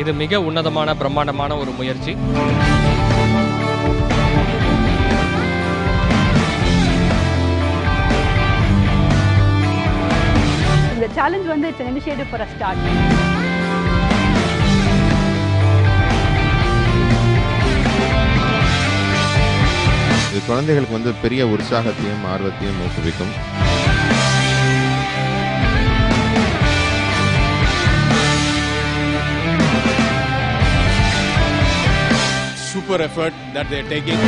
இது மிக உன்னதமான பிரம்மாண்டமான ஒரு முயற்சி. இந்த சேலஞ்ச் வந்து it's an initiative for a start. இது குழந்தைகளுக்கு வந்து பெரிய உற்சாகத்தையும் ஆர்வத்தையும் ஊக்குவிக்கும். Super effort that they are taking.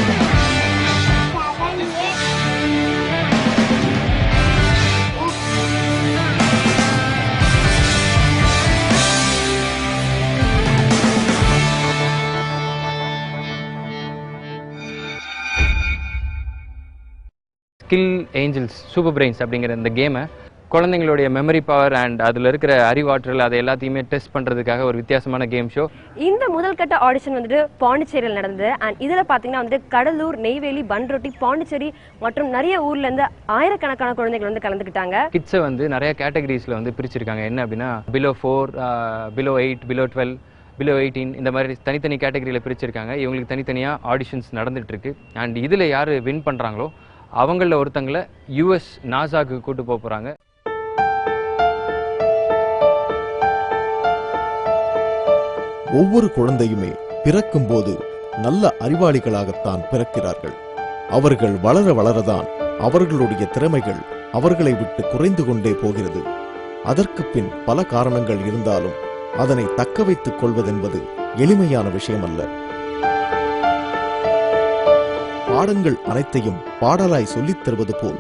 Skill angels super brains அப்படிங்கிற இந்த கேமை குழந்தைங்களுடைய மெமரி பவர் அண்ட் அதில் இருக்கிற அறிவாற்றல் அதை எல்லாத்தையுமே டெஸ்ட் பண்ணுறதுக்காக ஒரு வித்தியாசமான கேம் ஷோ. இந்த முதல் கட்ட ஆடிஷன் வந்துட்டு பாண்டிச்சேரியில் நடந்தது. அண்ட் இதில் பார்த்தீங்கன்னா வந்துட்டு கடலூர், நெய்வேலி, பன்ருட்டி, பாண்டிச்சேரி மற்றும் நிறைய ஊர்லேருந்து ஆயிரக்கணக்கான குழந்தைகள் வந்து கலந்துக்கிட்டாங்க. கிட்ஸை வந்து நிறைய கேட்டகரிஸில் வந்து பிரிச்சிருக்காங்க. என்ன அப்படின்னா பிலோ 4, பிலோ 8, பிலோ 12, பிலோ 18 இந்த மாதிரி தனித்தனி கேட்டகரியில் பிரிச்சிருக்காங்க. இவங்களுக்கு தனித்தனியாக ஆடிஷன்ஸ் நடந்துகிட்ருக்கு. அண்ட் இதில் யார் வின் பண்ணுறாங்களோ அவங்களில் ஒருத்தங்களை யூஎஸ் நாசாக்கு கூட்டு போக போகிறாங்க. ஒவ்வொரு குழந்தையுமே பிறக்கும் போது நல்ல அறிவாளிகளாகத்தான் பிறக்கிறார்கள். அவர்கள் வளர வளரதான் அவர்களுடைய திறமைகள் அவர்களை விட்டு குறைந்து கொண்டே போகிறது. அதற்கு பின் பல காரணங்கள் இருந்தாலும் அதனை தக்க வைத்துக் கொள்வதென்பது எளிமையான விஷயமல்ல. பாடங்கள் அனைத்தையும் பாடலாய் சொல்லித் தருவது போல்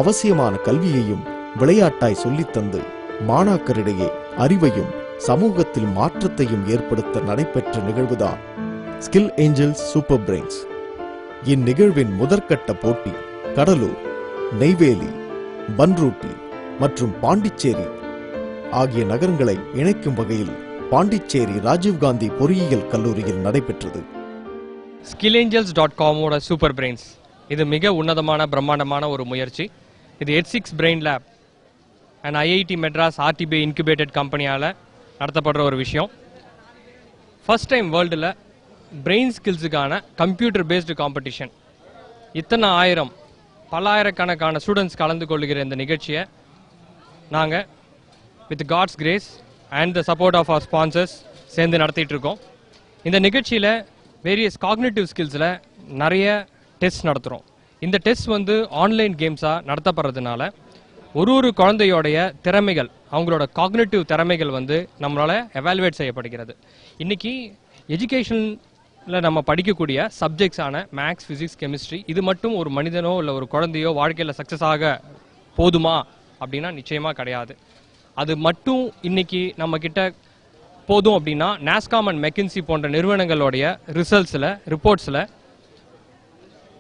அவசியமான கல்வியையும் விளையாட்டாய் சொல்லித்தந்து மாணாக்கரிடையே அறிவையும் சமூகத்தில் மாற்றத்தையும் ஏற்படுத்த நடைபெற்ற நிகழ்வுதான் ஸ்கில் ஏஞ்சல்ஸ் சூப்பர் பிரெயின்ஸ். இந்நிகழ்வின் முதற்கட்ட போட்டி கடலூர், நெய்வேலி, பன்ருட்டி மற்றும் பாண்டிச்சேரி ஆகிய நகரங்களை இணைக்கும் வகையில் பாண்டிச்சேரி ராஜீவ்காந்தி பொறியியல் கல்லூரியில் நடைபெற்றது. skillangels.com சூப்பர் பிரெயின்ஸ் இது மிக உன்னதமான பிரம்மாண்டமான ஒரு முயற்சி. இது H6 brain lab and IIT Madras RTBI incubated கம்பெனியால் நடத்தப்படுற ஒரு விஷயம். ஃபர்ஸ்ட் டைம் வேர்ல்டில் பிரெயின் ஸ்கில்ஸுக்கான கம்ப்யூட்டர் பேஸ்டு காம்படிஷன். இத்தனை பல்லாயிரக்கணக்கான ஸ்டூடெண்ட்ஸ் கலந்து கொள்ளுகிற இந்த நிகழ்ச்சியை நாங்கள் with God's grace and the support of our sponsors சேர்ந்து நடத்திட்டு இருக்கோம். இந்த நிகழ்ச்சியில் வேரியஸ் காக்னிட்டிவ் ஸ்கில்ஸில் நிறைய டெஸ்ட் நடத்துகிறோம். இந்த டெஸ்ட் வந்து ஆன்லைன் கேம்ஸாக நடத்தப்படுறதுனால ஒரு குழந்தையோடைய திறமைகள், அவங்களோட காக்னிட்டிவ் திறமைகள் வந்து நம்மளால் எவாலுவேட் செய்யப்படுகிறது. இன்றைக்கி எஜுகேஷனில் நம்ம படிக்கக்கூடிய சப்ஜெக்ட்ஸான மேக்ஸ், ஃபிசிக்ஸ், கெமிஸ்ட்ரி இது மட்டும் ஒரு மனிதனோ இல்லை ஒரு குழந்தையோ வாழ்க்கையில் சக்ஸஸ் ஆக போதுமா அப்படின்னா நிச்சயமாக கிடையாது. அது மட்டும் இன்றைக்கி நம்மக்கிட்ட போதும் அப்படின்னா நாஸ்காம் அண்ட் மெக்கின்சி போன்ற நிறுவனங்களுடைய ரிப்போர்ட்ஸில்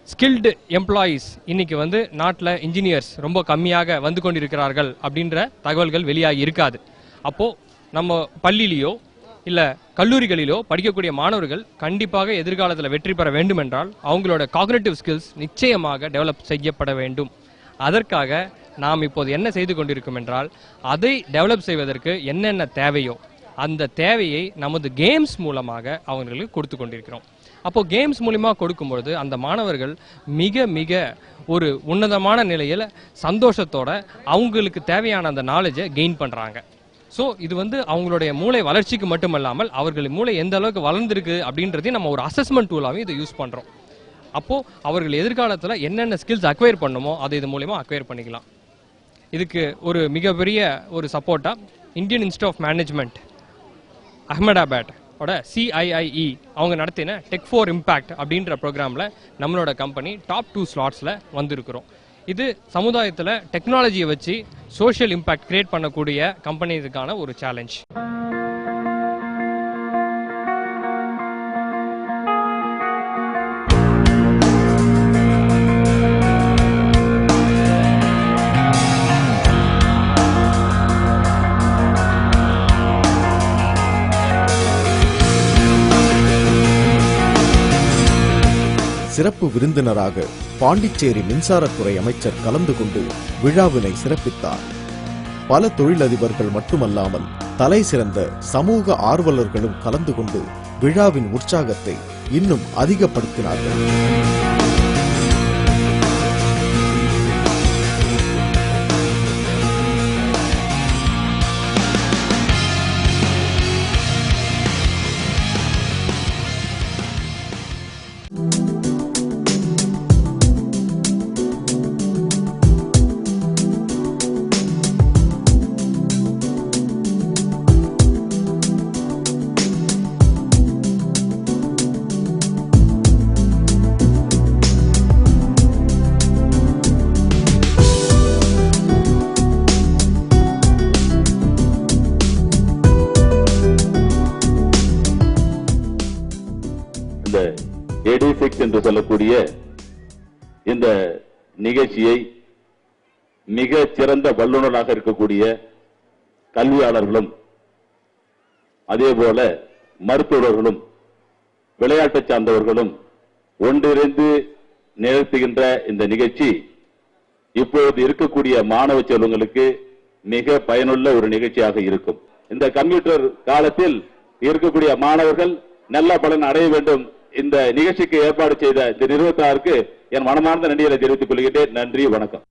ஸ்கில்டு எம்ப்ளாயீஸ் இன்னைக்கு வந்து நாட்டில் இன்ஜினியர்ஸ் ரொம்ப கம்மியாக வந்து கொண்டிருக்கிறார்கள் அப்படின்ற தகவல்கள் வெளியாகி இருக்காது. அப்போது நம்ம பள்ளியிலையோ இல்லை கல்லூரிகளிலோ படிக்கக்கூடிய மாணவர்கள் கண்டிப்பாக எதிர்காலத்தில் வெற்றி பெற வேண்டும் என்றால் அவங்களோட காக்னிட்டிவ் ஸ்கில்ஸ் நிச்சயமாக டெவலப் செய்யப்பட வேண்டும். அதற்காக நாம் இப்போது என்ன செய்து கொண்டிருக்கும் என்றால் அதை டெவலப் செய்வதற்கு என்னென்ன தேவையோ அந்த தேவையை நமது கேம்ஸ் மூலமாக அவங்களுக்கு கொடுத்து கொண்டிருக்கிறோம். அப்போது கேம்ஸ் மூலிமா கொடுக்கும்பொழுது அந்த மாணவர்கள் மிக மிக ஒரு உன்னதமான நிலையில் சந்தோஷத்தோட அவங்களுக்கு தேவையான அந்த நாலேஜை கெயின் பண்ணுறாங்க. ஸோ இது வந்து அவங்களுடைய மூளை வளர்ச்சிக்கு மட்டுமல்லாமல் அவர்கள் மூளை எந்த அளவுக்கு வளர்ந்துருக்கு அப்படின்றதையும் நம்ம ஒரு அசஸ்மெண்ட் டூலாகவும் இதை யூஸ் பண்ணுறோம். அப்போது அவர்கள் எதிர்காலத்தில் என்னென்ன ஸ்கில்ஸ் அக்வயர் பண்ணுமோ அதை இது மூலிமா அக்வயர் பண்ணிக்கலாம். இதுக்கு ஒரு மிகப்பெரிய ஒரு சப்போர்ட்டாக Indian institute of management Ahmedabad CIIE அவங்க நடத்தின டெக் ஃபார் இம்பேக்ட் அப்படின்ற ப்ரோக்ராமில் நம்மளோட கம்பெனி டாப் 2 ஸ்லாட்ஸில் வந்திருக்கிறோம். இது சமுதாயத்தில் டெக்னாலஜியை வச்சு சோஷியல் இம்பேக்ட் கிரியேட் பண்ணக்கூடிய கம்பெனிக்கான ஒரு சேலஞ்ச். சிறப்பு விருந்தினராக பாண்டிச்சேரி மின்சாரத்துறை அமைச்சர் கலந்து கொண்டு விழாவினை சிறப்பித்தார். பல தொழிலதிபர்கள் மட்டுமல்லாமல் தலை சிறந்த சமூக ஆர்வலர்களும் கலந்து கொண்டு விழாவின் உற்சாகத்தை இன்னும் அதிகப்படுத்தினார்கள். என்று சொல்லக்கூடிய இந்த நிகழ்ச்சியை மிக சிறந்த வல்லுநராக இருக்கக்கூடிய கல்வியாளர்களும் அதேபோல மருத்துவர்களும் விளையாட்டு சார்ந்தவர்களும் ஒன்றிணைந்து நிகழ்த்துகின்ற இந்த நிகழ்ச்சி இப்போது இருக்கக்கூடிய மாணவ செல்வங்களுக்கு மிக பயனுள்ள ஒரு நிகழ்ச்சியாக இருக்கும். இந்த கம்ப்யூட்டர் காலத்தில் இருக்கக்கூடிய மாணவர்கள் நல்ல பலன் அடைய வேண்டும். இந்த நிகழ்ச்சிக்கு ஏற்பாடு செய்த இந்த நிறுவனத்தாருக்கு என் மனமார்ந்த நன்றியை தெரிவித்துக் கொள்கிறேன். நன்றி, வணக்கம்.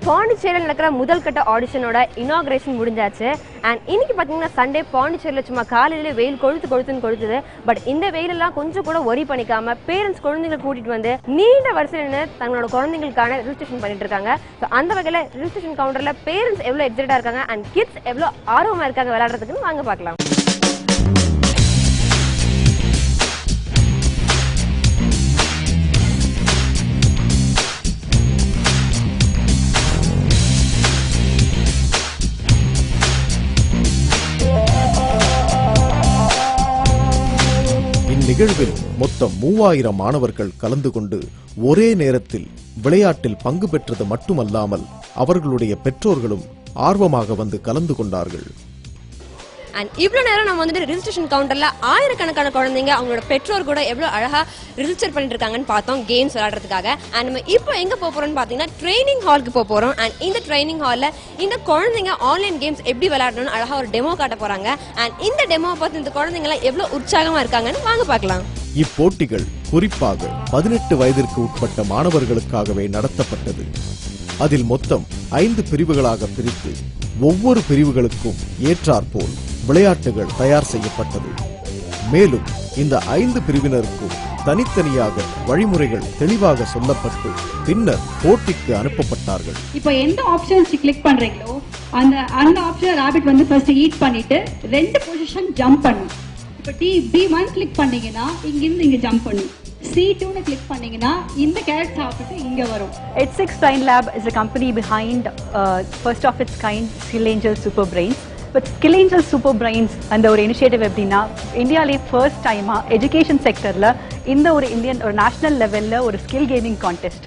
பாண்டிச்சேரியில் நடக்கிற முதல் கட்ட ஆடிஷனோட இனாகிரேஷன் முடிஞ்சாச்சு. அண்ட் இன்னைக்கு பார்த்தீங்கன்னா சண்டே பாண்டிச்சேரியில் சும்மா காலையிலே வெயில் கொழுத்துது. பட் இந்த வெயிலெல்லாம் கொஞ்சம் கூட ஒரி பண்ணிக்காம பேரண்ட்ஸ் குழந்தைங்களை கூட்டிட்டு வந்து நீண்ட வரிசையில் தங்களோட குழந்தைங்களுக்கான ரிஜிஸ்ட்ரேஷன் பண்ணிட்டு இருக்காங்க. ஸோ அந்த வகையில் ரிஜிஸ்ட்ரேஷன் கவுண்டரில் பேரண்ட்ஸ் எவ்வளோ எக்ஸைட்டாக இருக்காங்க அண்ட் கிட்ஸ் எவ்வளோ ஆர்வமாக இருக்காங்க விளையாடுறதுக்குன்னு வாங்க பார்க்கலாம். இந்நிகழ்வில் மொத்தம் 3000 மாணவர்கள் கலந்து கொண்டு ஒரே நேரத்தில் விளையாட்டில் பங்கு பெற்றது மட்டுமல்லாமல் அவர்களுடைய பெற்றோர்களும் ஆர்வமாக வந்து கலந்து கொண்டார்கள். அண்ட் இவ்வளோ நேரம் நம்ம வந்துட்டு ரிஜிஸ்ட்ரேஷன் கவுண்டரில் ஆயிரக்கணக்கான குழந்தைங்க அவங்களோட பெற்றோர் கூட எவ்வளோ அழகாக ரிஜிஸ்டர் பண்ணிட்டு இருக்காங்கன்னு பார்த்தோம் கேம்ஸ் விளையாடுறதுக்காக. அண்ட் நம்ம இப்போ எங்கே போக போகிறோம்னு பார்த்தீங்கன்னா ட்ரைனிங் ஹாலுக்கு போக போகிறோம். அண்ட் இந்த ட்ரைனிங் ஹாலில் இந்த குழந்தைங்க ஆன்லைன் கேம்ஸ் எப்படி விளையாடணும்னு அழகாக ஒரு டெமோ காட்ட போகிறாங்க. அண்ட் இந்த டெமோவை பார்த்து இந்த குழந்தைங்களாம் எவ்வளோ உற்சாகமாக இருக்காங்கன்னு வாங்க பார்க்கலாம். இப்போட்டிகள் குறிப்பாக 18 வயதிற்கு உட்பட்ட மாணவர்களுக்காகவே நடத்தப்பட்டது. அதில் மொத்தம் 5 பிரிவுகளாக பிரித்து ஒவ்வொரு பிரிவுகளுக்கும் ஏற்றாற்போல் விளையாட்டுகள் தயார் செய்யப்பட்டது. மேலும் இந்த 5 பிரிவினருக்கும் தனித்தனியாக வழிமுறைகள் தெளிவாக சொல்லப்பட்டு பின்னர் போட்டிக்கு அனுப்பப்பட்டார்கள். இப்போ எந்த ஆப்ஷன்ஸ் கிளிக் பண்றீங்களோ அந்த ஆப்ஷன் ராபிட் வந்து ஃபர்ஸ்ட் ஈட் பண்ணிட்டு 2 பொசிஷன் ஜம்ப் பண்ணும். இப்போ B1 கிளிக் பண்ணீங்கன்னா இங்கிருந்து இங்க ஜம்ப் பண்ணும். C2 கிளிக் பண்ணீங்கன்னா இந்த கேரட் சாப்பிட்டு இங்க வரும். H6 Brain Lab is a company behind first of its kind Skill Angel Super Brains. But Skill Angel Super Brains அந்த ஒரு இனிஷியேட்டிவ் எப்படின்னா இந்தியாவிலே ஃபர்ஸ்ட் டைமா எஜுகேஷன் செக்டர்ல இந்த ஒரு இந்தியன் ஒரு நேஷனல் லெவல்ல ஒரு ஸ்கில் கேமிங் கான்டெஸ்ட்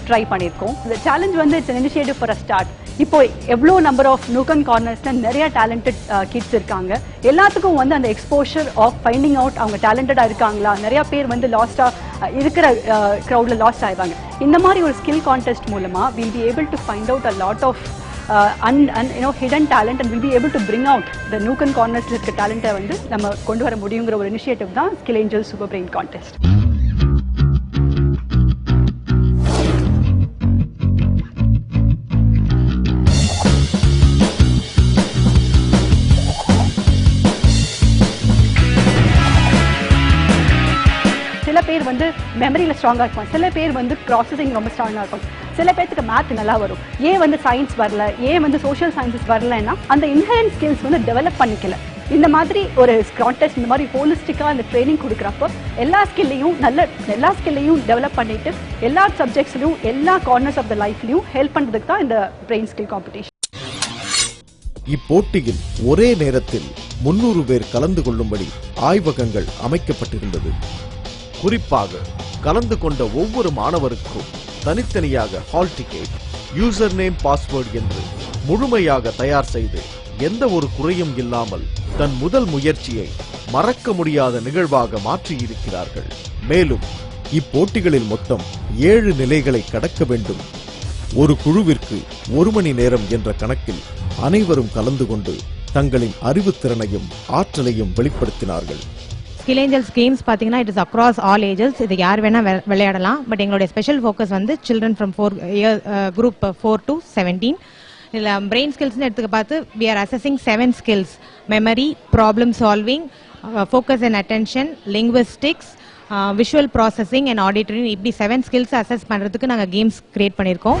ட்ரை பண்ணியிருக்கோம். இந்த சேலஞ்ச் வந்து it's an initiative for a start. இப்போ எவ்வளோ நம்பர் ஆஃப் நூக்கன் கார்னர்ஸ்ல நிறைய டேலண்டட் கிட்ஸ் இருக்காங்க. எல்லாத்துக்கும் வந்து அந்த எக்ஸ்போஷர் ஆஃப் ஃபைண்டிங் அவுட் அவங்க டேலண்டடா இருக்காங்களா, நிறைய பேர் வந்து லாஸ்டா இருக்கிற க்ரௌட்ல லாஸ்ட் ஆயிடுவாங்க. இந்த மாதிரி ஒரு ஸ்கில் கான்டெஸ்ட் மூலமா we'll be able to find out a lot of hidden talent and we'll be able to bring out the nook and corners இருக்க டேலண்ட்டை வந்து நம்ம கொண்டு வர முடியுங்கிற ஒரு இனிஷியேட்டிவ் தான் skill angel super brain contest. மெமரியில் ஸ்ட்ராங்காக இருக்கும், சில பேர் வந்து ப்ராசஸிங் ரொம்ப ஸ்ட்ராங்காக இருக்கும், சில பேருக்கு மேத் நல்லா வரும். ஏன் வந்து சயின்ஸ் வரல, ஏன் வந்து சோஷியல் சயின்சஸ் வரலன்னா அந்த இன்ஹரன்ட் ஸ்கில்ஸ் வந்து டெவலப் பண்ணிக்கல. இந்த மாதிரி ஒரு கான்டெஸ்ட், இந்த மாதிரி ஹோலிஸ்டிக்காக அந்த ட்ரைனிங் கொடுக்குறப்போ எல்லா ஸ்கில்லையும் டெவலப் பண்ணிட்டு எல்லா சப்ஜெக்ட்ஸ்லையும் எல்லா கார்னர்ஸ் ஆஃப் த லைஃப்லையும் ஹெல்ப் பண்ணுறதுக்கு தான் இந்த பிரெயின் ஸ்கில் காம்படிஷன். இப்போட்டியில் ஒரே நேரத்தில் 300 பேர் கலந்து கொள்ளும்படி ஆய்வகங்கள் அமைக்கப்பட்டிருந்தது. குறிப்பாக கலந்து கொண்ட ஒவ்வொரு மாணவருக்கும் தனித்தனியாக hall ticket, user name, password என்று முழுமையாக தயார் செய்து எந்த ஒரு குறையும் இல்லாமல் தன் முதல் முயற்சியை மறக்க முடியாத நிகழ்வாக மாற்றியிருக்கிறார்கள். மேலும் இப்போட்டிகளில் மொத்தம் 7 நிலைகளை கடக்க வேண்டும். ஒரு குழுவிற்கு 1 மணி நேரம் என்ற கணக்கில் அனைவரும் கலந்து கொண்டு தங்களின் அறிவுத்திறனையும் ஆற்றலையும் வெளிப்படுத்தினார்கள். ஸ்கில் ஏஞ்சல்ஸ் கேம்ஸ் பார்த்தீங்கன்னா it is across all ages. இது யார் வேணால் விளையாடலாம். பட் எங்களுடைய ஸ்பெஷல் ஃபோக்கஸ் வந்து சில்ட்ரன் ஃப்ரம் குரூப் 4 to 17. இதில் பிரெயின் ஸ்கில்ஸ்னு எடுத்துக்க பார்த்து we are assessing 7 skills: memory, problem solving, focus and attention, linguistics, visual processing and auditory. இப்படி 7 ஸ்கில்ஸ் அசஸ் பண்ணுறதுக்கு நாங்கள் கேம்ஸ் கிரியேட் பண்ணியிருக்கோம்.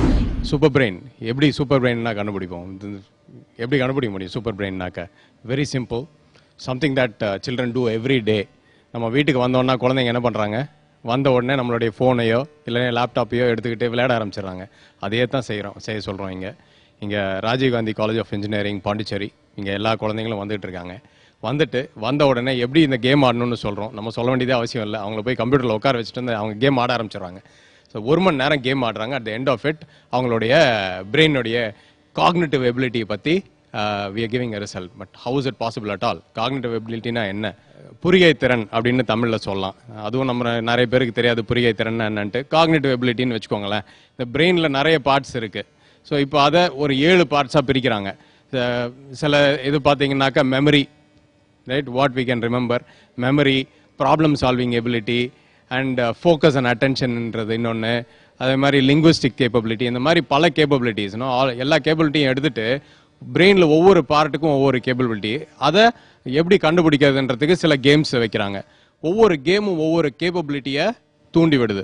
சூப்பர் பிரெயின் எப்படி சூப்பர் பிரெயின்னா கண்டுபிடிப்போம்? எப்படி கண்டுபிடிக்க முடியும் சூப்பர் பிரெயின்னாக்க? Very simple. Something that children do every day. நம்ம வீட்டுக்கு வந்தோன்னா குழந்தைங்க என்ன பண்ணுறாங்க? வந்த உடனே நம்மளுடைய ஃபோனையோ இல்லை லேப்டாப்பையோ எடுத்துக்கிட்டு விளையாட ஆரம்பிச்சிடுறாங்க. அதே தான் செய்ய சொல்கிறோம். இங்கே Rajiv Gandhi college of engineering Pondicherry, இங்கே எல்லா குழந்தைங்களும் வந்துட்டு இருக்காங்க. வந்த உடனே எப்படி இந்த கேம் ஆடணும்னு சொல்கிறோம். நம்ம சொல்ல வேண்டியதே அவசியம் இல்லை. அவங்கள போய் கம்ப்யூட்டரில் உட்கார வச்சுட்டு அவங்க கேம் ஆட ஆரம்பிச்சிடுறாங்க. ஸோ 1 மணி நேரம் கேம் ஆடுறாங்க. At the end of it அவங்களுடைய பிரெயினுடைய காக்னிட்டிவ் எபிலிட்டியை பற்றி we are giving a result. But how is it possible at all? Cognitive ability na enna? புரிகை திறன் அப்படின்னு தமிழில் சொல்லலாம். அதுவும் நம்ம நிறைய பேருக்கு தெரியாது புரிகை திறன் என்னன்ட்டு. காக்னிட்டிவ் எபிலிட்டின்னு வச்சுக்கோங்களேன். இந்த பிரெயினில் நிறைய பார்ட்ஸ் இருக்குது. ஸோ இப்போ அதை ஒரு 7 பார்ட்ஸாக பிரிக்கிறாங்க. சில இது பார்த்தீங்கன்னாக்கா memory, right, what we can remember, memory, problem solving ability and focus and அட்டென்ஷன்ன்றது இன்னொன்று. அதே மாதிரி லிங்குவிஸ்டிக் கேப்பபிலிட்டி, இந்த மாதிரி பல கேப்பபிலிட்டிஸ்னோ எல்லா கேப்பபிலிட்டியும் எடுத்துகிட்டு பிரெயினில் ஒவ்வொரு பார்ட்டுக்கும் ஒவ்வொரு கேப்பபிலிட்டி, அதை எப்படி கண்டுபிடிக்கிறதுன்றதுக்கு சில கேம்ஸ் வைக்கிறாங்க. ஒவ்வொரு கேமும் ஒவ்வொரு கேப்பபிலிட்டியை தூண்டி விடுது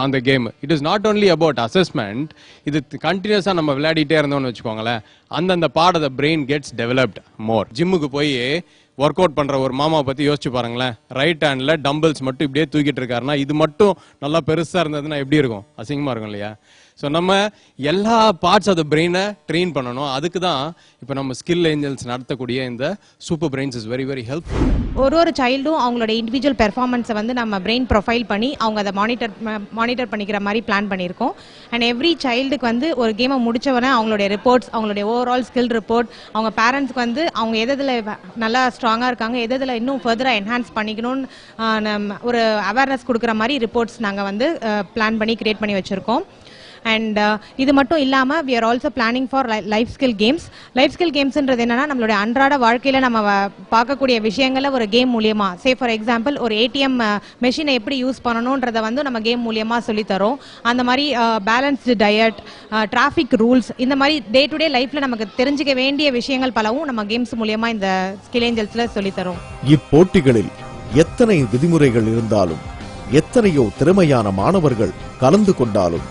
அந்த game. It is not only about assessment. இது கண்டினியூஸாக நம்ம விளையாடிட்டே இருந்தோம்னு வச்சுக்கோங்களேன், அந்தந்த part of the brain gets developed more. ஜிம்முக்கு போய் ஒர்க் அவுட் பண்ணுற ஒரு மாமாவை பற்றி யோசிச்சு பாருங்களேன். ரைட் ஹேண்டில் டம்பிள்ஸ் மட்டும் இப்படியே தூக்கிட்டு இருக்காருன்னா, இது மட்டும் நல்லா பெருசாக இருந்ததுன்னா எப்படி இருக்கும்? அசிங்கமாக இருக்கும் இல்லையா? ஸோ நம்ம எல்லா பார்ட்ஸ் ஆஃப் த பிரெயினை ட்ரெயின் பண்ணணும். அதுக்கு தான் இப்போ நம்ம ஸ்கில் ஏஞ்சல்ஸ் நடத்தக்கூடிய இந்த super brains is very very helpful. ஒரு சைல்டும் அவங்களோட இண்டிவிஜுவல் பெர்ஃபார்மன்ஸை வந்து நம்ம பிரெயின் ப்ரொஃபைல் பண்ணி அவங்க அதை மானிட்டர் பண்ணிக்கிற மாதிரி பிளான் பண்ணியிருக்கோம். அண்ட் எவ்ரி சைல்டுக்கு வந்து ஒரு கேமை முடிச்சவொடனே அவங்களுடைய ரிப்போர்ட்ஸ், அவங்களுடைய ஓவரால் ஸ்கில் ரிப்போர்ட், அவங்க பேரண்ட்ஸ்க்கு வந்து அவங்க எதில் நல்லா ஸ்ட்ராங்காக இருக்காங்க, எதில் இன்னும் ஃபர்தராக என்ஹான்ஸ் பண்ணிக்கணும்னு ஒரு அவேர்னஸ் கொடுக்குற மாதிரி ரிப்போர்ட்ஸ் நாங்கள் வந்து பிளான் பண்ணி கிரியேட் பண்ணி வச்சுருக்கோம். அண்ட் இது மட்டும் இல்லாமல் we are also planning for life skill games. Life skill கேம்ஸ்ன்றது என்னன்னா, நம்மளுடைய அன்றாட வாழ்க்கையில் நம்ம பார்க்கக்கூடிய விஷயங்களை ஒரு கேம் மூலியமா, சே ஃபார் எக்ஸாம்பிள் ஒரு ஏடிஎம் மெஷினை எப்படி யூஸ் பண்ணணுன்றதை வந்து நம்ம கேம் மூலியமா சொல்லித்தரோம். அந்த மாதிரி பேலன்ஸ்டு டயட், டிராஃபிக் ரூல்ஸ், இந்த மாதிரி டே டு டே லைஃப்ல நமக்கு தெரிஞ்சுக்க வேண்டிய விஷயங்கள் பலவும் நம்ம கேம்ஸ் மூலியமா இந்த ஸ்கில் ஏஞ்சல்ஸ்ல சொல்லித்தரோம். இப்போட்டிகளில் எத்தனை விதிமுறைகள் இருந்தாலும், எத்தனையோ திறமையான மாணவர்கள் கலந்து கொண்டாலும்,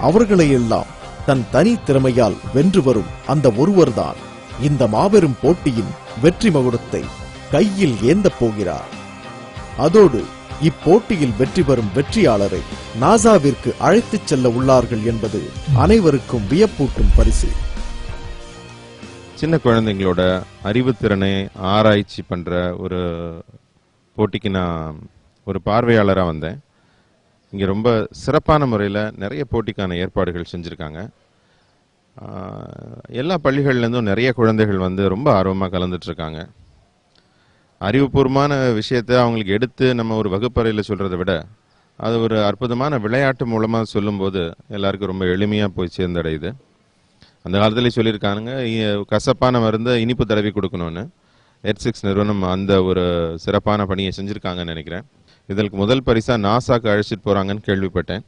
அவர்களையெல்லாம் தன் தனி திறமையால் வென்று வரும் அந்த ஒருவர்தான் இந்த மாபெரும் போட்டியின் வெற்றி மகுடத்தை கையில் ஏந்தப் போகிறார். அதோடு இப்போட்டியில் வெற்றி பெறும் வெற்றியாளரை நாசாவிற்கு அழைத்துச் செல்ல உள்ளார்கள் என்பது அனைவருக்கும் வியப்பூட்டும் பரிசு. சின்ன குழந்தைங்களோட அறிவுத்திறனை ஆராய்ச்சி பண்ற ஒரு போட்டிக்கு நான் ஒரு பார்வையாளராக வந்தேன். இங்கே ரொம்ப சிறப்பான முறையில் நிறைய போட்டிக்கான ஏற்பாடுகள் செஞ்சுருக்காங்க. எல்லா பள்ளிகள்லேருந்தும் நிறைய குழந்தைகள் வந்து ரொம்ப ஆர்வமாக கலந்துட்டுருக்காங்க. அறிவுபூர்வமான விஷயத்தை அவங்களுக்கு எடுத்து நம்ம ஒரு வகுப்பறையில் சொல்கிறத விட அது ஒரு அற்புதமான விளையாட்டு மூலமாக சொல்லும்போது எல்லாருக்கும் ரொம்ப எளிமையாக போய் சேர்ந்தடையுது. அந்த காலத்துலேயே சொல்லியிருக்காங்க, கசப்பான மருந்து இனிப்பு தடவி கொடுக்கணும்னு. எட்6 நிறுவனம் அந்த ஒரு சிறப்பான பணியை செஞ்சுருக்காங்கன்னு நினைக்கிறேன். இதற்கு முதல் பரிசாக நாசாக்கு அழைச்சிட்டு போகிறாங்கன்னு கேள்விப்பட்டேன்.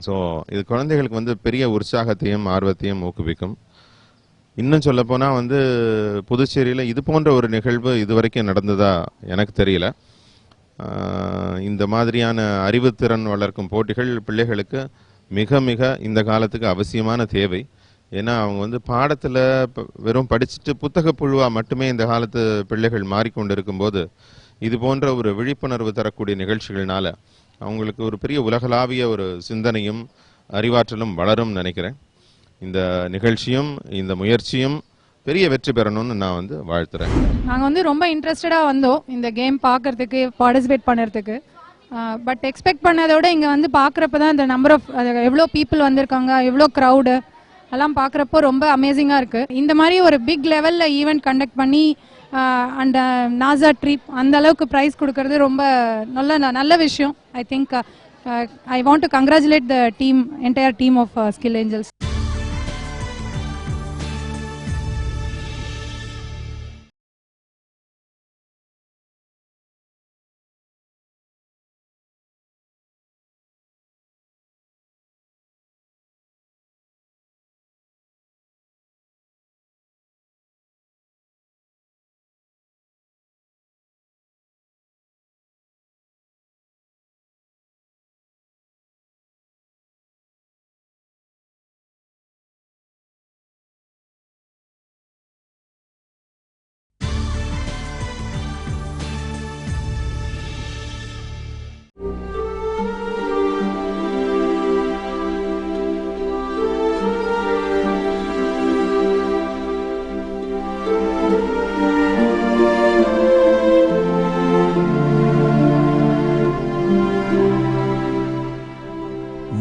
ஸோ இது குழந்தைகளுக்கு வந்து பெரிய உற்சாகத்தையும் ஆர்வத்தையும் ஊக்குவிக்கும். இன்னும் சொல்லப்போனால் வந்து புதுச்சேரியில் இது போன்ற ஒரு நிகழ்வு இது வரைக்கும் நடந்ததா எனக்கு தெரியல. இந்த மாதிரியான அறிவுத்திறன் வளர்க்கும் போட்டிகள் பிள்ளைகளுக்கு மிக மிக இந்த காலத்துக்கு அவசியமான தேவை. ஏன்னா அவங்க வந்து பாடத்தில் வெறும் படிச்சுட்டு புத்தக புழுவா மட்டுமே இந்த காலத்து பிள்ளைகள் மாறிக்கொண்டு இருக்கும்போது இது போன்ற ஒரு விழிப்புணர்வு தரக்கூடிய நிகழ்ச்சிகள்னால அவங்களுக்கு ஒரு பெரிய உலகளாவிய ஒரு சிந்தனையும் அறிவாற்றலும் வளரும் நினைக்கிறேன். இந்த நிகழ்ச்சியும் இந்த முயற்சியும் பெரிய வெற்றி பெறணும்னு நான் வந்து வாழ்த்துறேன். நாங்கள் வந்து ரொம்ப இன்ட்ரெஸ்டடாக வந்தோம் இந்த கேம் பார்க்கறதுக்கு, பார்ட்டிசிபேட் பண்ணுறதுக்கு. பட் எக்ஸ்பெக்ட் பண்ணதோட இங்கே வந்து பார்க்குறப்ப தான் இந்த நம்பர் ஆஃப் எவ்வளோ பீப்புள் வந்திருக்காங்க, எவ்வளோ க்ரௌடு எல்லாம் பார்க்குறப்போ ரொம்ப அமேசிங்காக இருக்குது. இந்த மாதிரி ஒரு பிக் லெவலில் ஈவெண்ட் கண்டக்ட் பண்ணி அந்த நாசா ட்ரிப் அந்த அளவுக்கு ப்ரைஸ் கொடுக்கறது ரொம்ப நல்ல விஷயம். I think I want to congratulate the team, entire team of skill angels.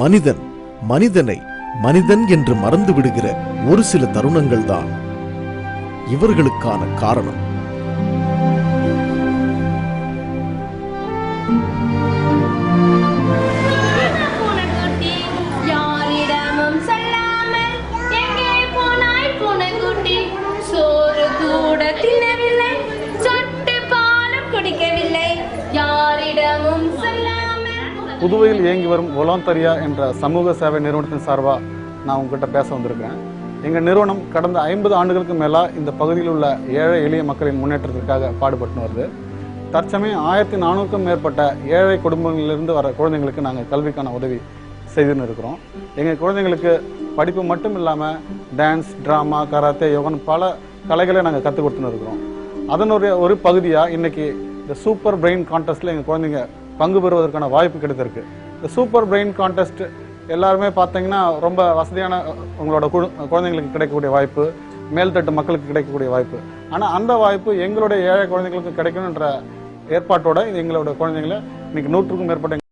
மனிதன் மனிதனை மனிதன் என்று மறந்து விடுகிற ஒரு சில தருணங்கள் தான் இவர்களுக்கான காரணம். புதுவையில் இயங்கி வரும் ஒலாந்தரியா என்ற சமூக சேவை நிறுவனத்தின் சார்பாக நான் உங்ககிட்ட பேச வந்திருக்கேன். எங்கள் நிறுவனம் கடந்த 50 ஆண்டுகளுக்கு மேலாக இந்த பகுதியில் உள்ள ஏழை எளிய மக்களின் முன்னேற்றத்திற்காக பாடுபட்டு வருது. தற்சமயம் 1400க்கும் மேற்பட்ட ஏழை குடும்பங்களிலிருந்து வர குழந்தைங்களுக்கு நாங்கள் கல்விக்கான உதவி செய்துன்னு இருக்கிறோம். எங்கள் குழந்தைங்களுக்கு படிப்பு மட்டும் இல்லாமல் டான்ஸ், ட்ராமா, கராத்தே, யோகன் பல கலைகளை நாங்கள் கற்றுக் கொடுத்துன்னு இருக்கிறோம். அதனுடைய ஒரு பகுதியாக இன்னைக்கு இந்த சூப்பர் பிரெயின் கான்டெஸ்ட்டில் எங்கள் குழந்தைங்க பங்கு பெறுவதற்கான வாய்ப்பு கிடைத்திருக்கு. இந்த சூப்பர் பிரெயின் கான்டெஸ்ட் எல்லாருமே பார்த்தீங்கன்னா ரொம்ப வசதியான உங்களோட குழந்தைங்களுக்கு கிடைக்கக்கூடிய வாய்ப்பு, மேல்தட்டு மக்களுக்கு கிடைக்கக்கூடிய வாய்ப்பு. ஆனால் அந்த வாய்ப்பு எங்களுடைய ஏழை குழந்தைங்களுக்கு கிடைக்கணுன்ற ஏற்பாட்டோட எங்களோட குழந்தைங்களை இன்னைக்கு 100க்கும் மேற்பட்ட